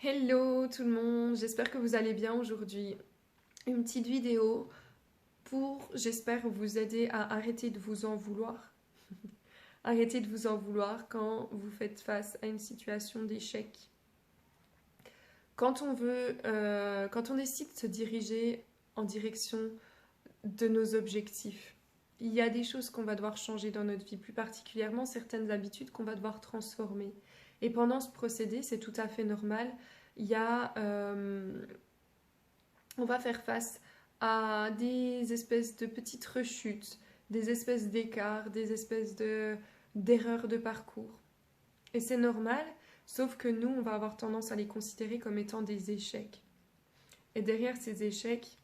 Hello tout le monde, j'espère que vous allez bien aujourd'hui. Une petite vidéo pour, j'espère, vous aider à arrêter de vous en vouloir. Arrêtez de vous en vouloir quand vous faites face à une situation d'échec. Quand on décide de se diriger en direction de nos objectifs, il y a des choses qu'on va devoir changer dans notre vie, plus particulièrement certaines habitudes qu'on va devoir transformer. Et pendant ce procédé, c'est tout à fait normal. Il y a, on va faire face à des espèces de petites rechutes, des espèces d'écarts, des espèces d'erreurs de parcours. Et c'est normal, sauf que nous, on va avoir tendance à les considérer comme étant des échecs. Et derrière ces échecs,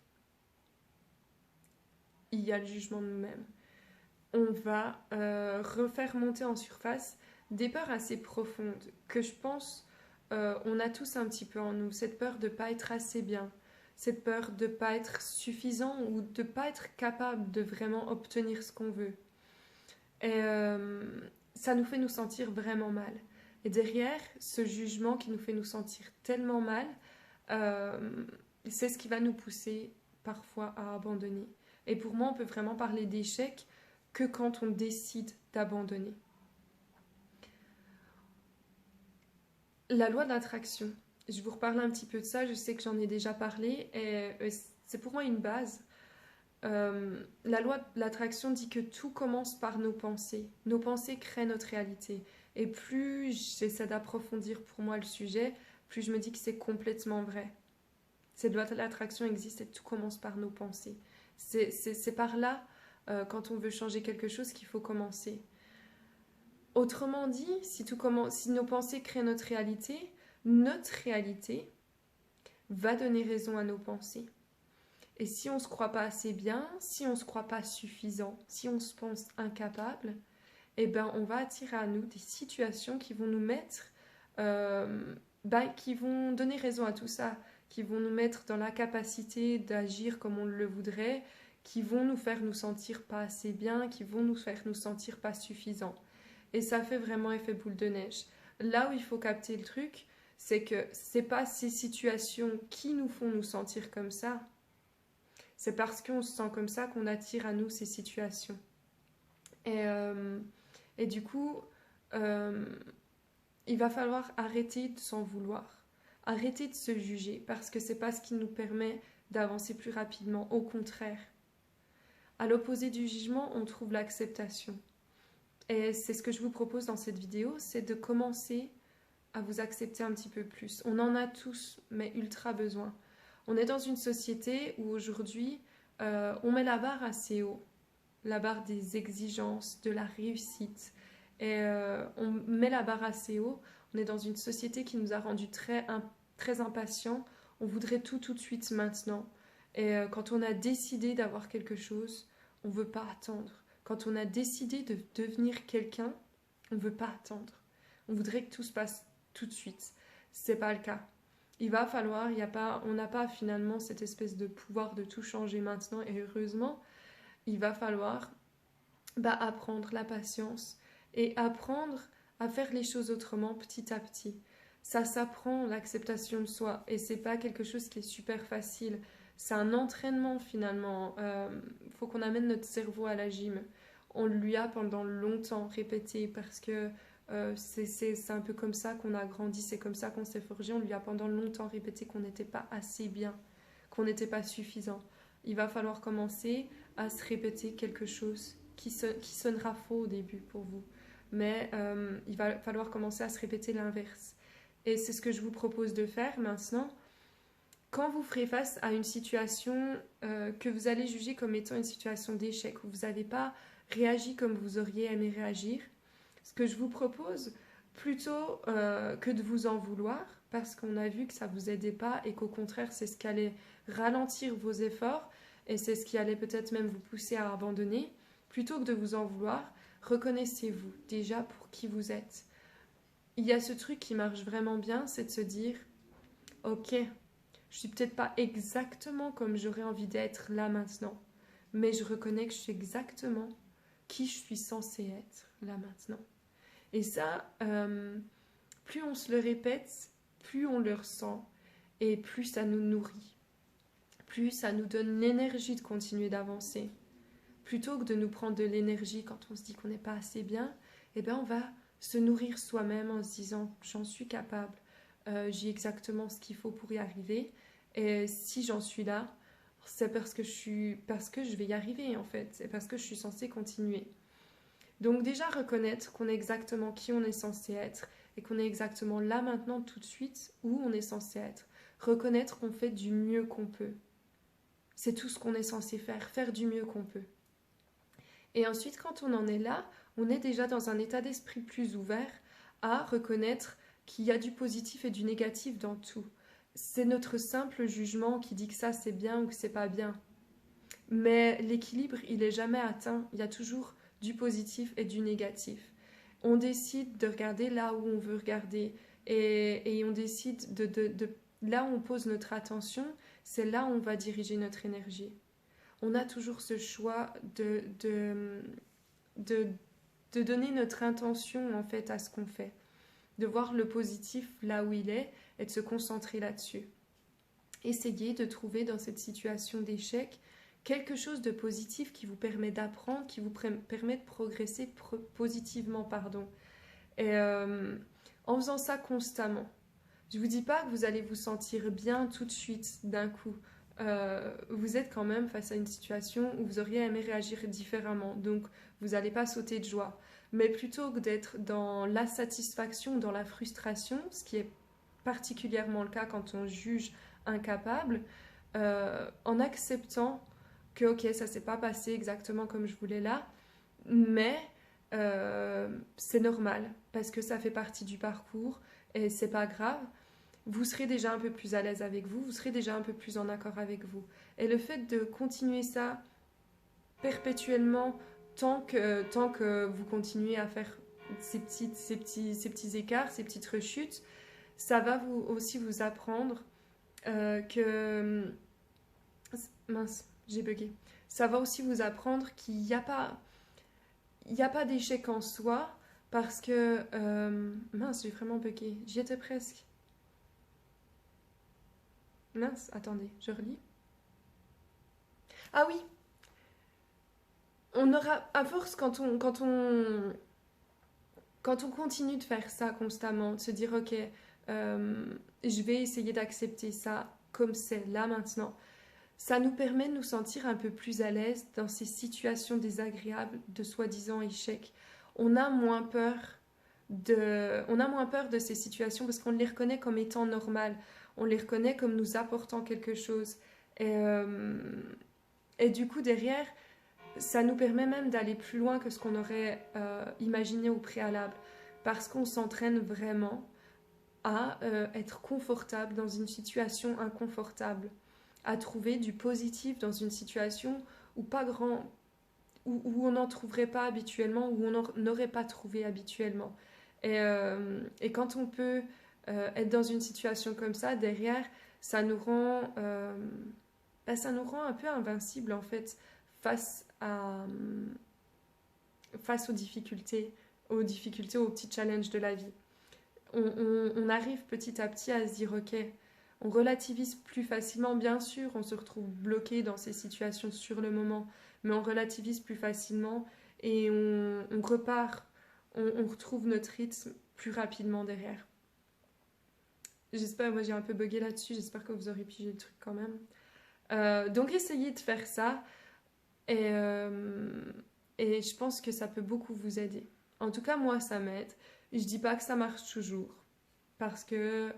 il y a le jugement de nous-mêmes. On va refaire monter en surface des peurs assez profondes que je pense on a tous un petit peu en nous. Cette peur de ne pas être assez bien, cette peur de ne pas être suffisant ou de ne pas être capable de vraiment obtenir ce qu'on veut. Et ça nous fait nous sentir vraiment mal. Et derrière ce jugement qui nous fait nous sentir tellement mal, euh, c'est ce qui va nous pousser parfois à abandonner. Et pour moi, on peut vraiment parler d'échec que quand on décide d'abandonner. La loi d'attraction, je vous reparle un petit peu de ça, je sais que j'en ai déjà parlé, et c'est pour moi une base. La loi de l'attraction dit que tout commence par nos pensées. Nos pensées créent notre réalité. Et plus j'essaie d'approfondir pour moi le sujet, plus je me dis que c'est complètement vrai. Cette loi de l'attraction existe et tout commence par nos pensées. C'est par là, quand on veut changer quelque chose, qu'il faut commencer. Autrement dit, si nos pensées créent notre réalité va donner raison à nos pensées. Et si on ne se croit pas assez bien, si on ne se croit pas suffisant, si on se pense incapable, eh ben on va attirer à nous des situations qui vont nous mettre, qui vont donner raison à tout ça, qui vont nous mettre dans la capacité d'agir comme on le voudrait, qui vont nous faire nous sentir pas assez bien, qui vont nous faire nous sentir pas suffisants. Et ça fait vraiment effet boule de neige. Là où il faut capter le truc, c'est que c'est pas ces situations qui nous font nous sentir comme ça, c'est parce qu'on se sent comme ça qu'on attire à nous ces situations. Et, euh, et du coup, euh, il va falloir arrêter de s'en vouloir, arrêter de se juger, parce que c'est pas ce qui nous permet d'avancer plus rapidement. Au contraire, à l'opposé du jugement, on trouve l'acceptation. Et c'est ce que je vous propose dans cette vidéo, c'est de commencer à vous accepter un petit peu plus. On en a tous, mais ultra besoin. On est dans une société où aujourd'hui, on met la barre assez haut, la barre des exigences, de la réussite. Et on met la barre assez haut. On est dans une société qui nous a rendus très impatients. On voudrait tout de suite maintenant. Et quand on a décidé d'avoir quelque chose, on ne veut pas attendre. Quand on a décidé de devenir quelqu'un, on ne veut pas attendre. On voudrait que tout se passe tout de suite. C'est pas le cas. Il va falloir, on n'a pas finalement cette espèce de pouvoir de tout changer maintenant, et heureusement, il va falloir apprendre la patience et apprendre à faire les choses autrement petit à petit. Ça s'apprend, l'acceptation de soi, et c'est pas quelque chose qui est super facile. C'est un entraînement finalement. Faut qu'on amène notre cerveau à la gym. On lui a pendant longtemps répété parce que c'est un peu comme ça qu'on a grandi, c'est comme ça qu'on s'est forgé. On lui a pendant longtemps répété qu'on n'était pas assez bien, qu'on n'était pas suffisant. Il va falloir commencer à se répéter quelque chose qui sonnera faux au début pour vous. Mais il va falloir commencer à se répéter l'inverse. Et c'est ce que je vous propose de faire maintenant. Quand vous ferez face à une situation que vous allez juger comme étant une situation d'échec, où vous n'avez pas réagi comme vous auriez aimé réagir, ce que je vous propose, plutôt que de vous en vouloir, parce qu'on a vu que ça ne vous aidait pas et qu'au contraire, c'est ce qui allait ralentir vos efforts et c'est ce qui allait peut-être même vous pousser à abandonner, plutôt que de vous en vouloir, reconnaissez-vous déjà pour qui vous êtes. Il y a ce truc qui marche vraiment bien, c'est de se dire, ok, je suis peut-être pas exactement comme j'aurais envie d'être là maintenant, mais je reconnais que je suis exactement qui je suis censée être là maintenant. Et ça, plus on se le répète, plus on le ressent et plus ça nous nourrit, plus ça nous donne l'énergie de continuer d'avancer. Plutôt que de nous prendre de l'énergie quand on se dit qu'on n'est pas assez bien, eh bien on va se nourrir soi-même en se disant j'en suis capable, j'ai exactement ce qu'il faut pour y arriver et si j'en suis là, c'est parce que je vais y arriver en fait, c'est parce que je suis censée continuer. Donc déjà reconnaître qu'on est exactement qui on est censé être et qu'on est exactement là maintenant tout de suite où on est censé être. Reconnaître qu'on fait du mieux qu'on peut. C'est tout ce qu'on est censé faire, faire du mieux qu'on peut. Et ensuite, quand on en est là, on est déjà dans un état d'esprit plus ouvert à reconnaître qu'il y a du positif et du négatif dans tout. C'est notre simple jugement qui dit que ça c'est bien ou que c'est pas bien. Mais l'équilibre, il est jamais atteint. Il y a toujours du positif et du négatif. On décide de regarder là où on veut regarder et on décide de là où on pose notre attention, c'est là où on va diriger notre énergie. On a toujours ce choix de donner notre intention en fait à ce qu'on fait, de voir le positif là où il est et de se concentrer là-dessus. Essayez de trouver dans cette situation d'échec quelque chose de positif qui vous permet d'apprendre, qui vous permet de progresser positivement, pardon. Et en faisant ça constamment. Je ne vous dis pas que vous allez vous sentir bien tout de suite, d'un coup. Vous êtes quand même face à une situation où vous auriez aimé réagir différemment. Donc, vous n'allez pas sauter de joie. Mais plutôt que d'être dans l'insatisfaction, dans la frustration, ce qui est particulièrement le cas quand on juge incapable, en acceptant que, ok, ça ne s'est pas passé exactement comme je voulais là, mais c'est normal, parce que ça fait partie du parcours et c'est pas grave. Vous serez déjà un peu plus à l'aise avec vous, vous serez déjà un peu plus en accord avec vous. Et le fait de continuer ça perpétuellement, tant que vous continuez à faire ces petits écarts, ces petites rechutes, ça va aussi vous apprendre que... Mince, j'ai bugué. Ça va aussi vous apprendre qu'il n'y a pas, d'échec en soi, parce que... mince, j'ai vraiment bugué. J'y étais presque. Mince, attendez, je relis. Ah oui, on aura, à force, quand on continue de faire ça constamment, de se dire, ok, je vais essayer d'accepter ça comme c'est là maintenant, ça nous permet de nous sentir un peu plus à l'aise dans ces situations désagréables de soi-disant échecs. On a moins peur de ces situations parce qu'on les reconnaît comme étant normales. On les reconnaît comme nous apportant quelque chose. Et du coup, derrière, ça nous permet même d'aller plus loin que ce qu'on aurait imaginé au préalable. Parce qu'on s'entraîne vraiment à être confortable dans une situation inconfortable, à trouver du positif dans une situation où où on n'en trouverait pas habituellement, où on n'aurait pas trouvé habituellement. Et quand on peut être dans une situation comme ça, derrière, ça nous rend, ça nous rend un peu invincible en fait face aux difficultés, aux petits challenges de la vie. On arrive petit à petit à se dire ok, on relativise plus facilement, bien sûr, on se retrouve bloqué dans ces situations sur le moment, mais on relativise plus facilement et on repart, on retrouve notre rythme plus rapidement derrière. J'espère, moi j'ai un peu bugué là-dessus, j'espère que vous aurez pigé le truc quand même. Donc essayez de faire ça et je pense que ça peut beaucoup vous aider. En tout cas, moi ça m'aide. Je dis pas que ça marche toujours parce que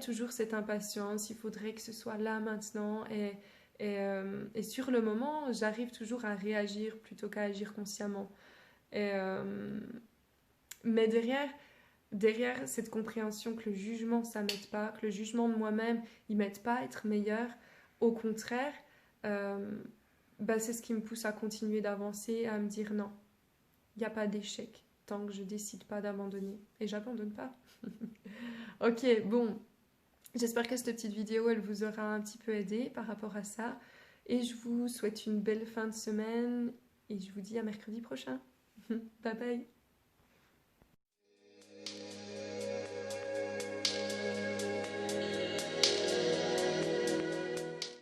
toujours cette impatience, il faudrait que ce soit là maintenant et sur le moment, j'arrive toujours à réagir plutôt qu'à agir consciemment. Mais derrière cette compréhension que le jugement, ça m'aide pas, que le jugement de moi-même, il m'aide pas à être meilleur, au contraire, c'est ce qui me pousse à continuer d'avancer, à me dire non, il n'y a pas d'échec tant que je décide pas d'abandonner. Et j'abandonne pas. Ok, bon, j'espère que cette petite vidéo, elle vous aura un petit peu aidé par rapport à ça. Et je vous souhaite une belle fin de semaine et je vous dis à mercredi prochain. Bye bye.